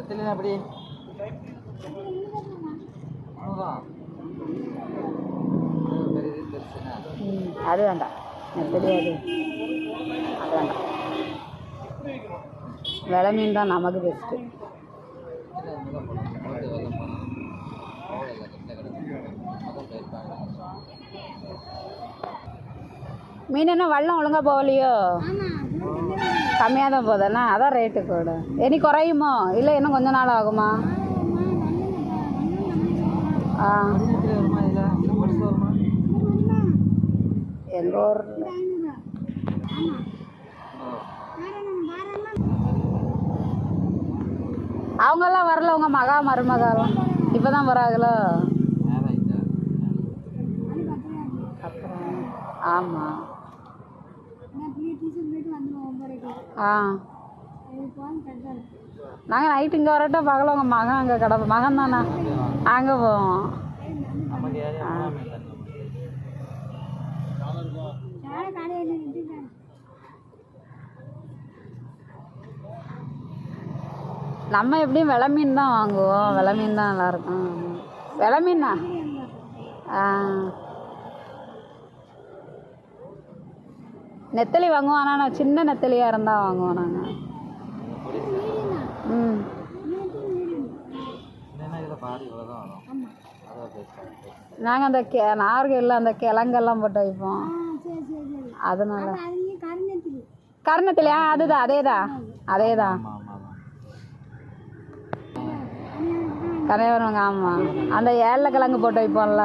அப்படி அது வேண்டாம் நெத்தலி அது வேண்டாம். விலை மீன் தான் நமக்கு பெஸ்ட்டு. மீன் என்ன வள்ளம் ஒழுங்காக போகலையோ? கம்மியாக தான் போகுதுண்ணா, அதான் ரேட்டு கூட. இனி குறையுமோ இல்லை இன்னும் கொஞ்ச நாள் ஆகுமா? ஆ எங்கள் ஊரில் அவங்கெல்லாம் வரல, உங்கள் மகா மருமகாலாம் இப்போ தான் வராங்களோ? அப்புறம் ஆமாம். ஆ நாங்கள் நைட்டு இங்கே வரட்டும், பகல உங்கள் மகன் அங்கே கிடப்போம். மகன் தானே அங்கே போவோம். நம்ம எப்படியும் விலை மீன் தான் வாங்குவோம். விலை மீன் தான் நல்லாயிருக்கும். விலை மீனா? ஆ நெத்தலி வாங்குவோம், ஆனால் நான் சின்ன நெத்தலியாக இருந்தால் வாங்குவோம் நாங்கள். ம் நாங்கள் அந்த நார்கள் அந்த கிழங்கெல்லாம் போட்டு வைப்போம். அதனால கருணத்திலையா? அதுதான் அதே தான் கரையவருங்க. ஆமாம், அந்த ஏழை கிழங்கு போட்டு வைப்போம்ல.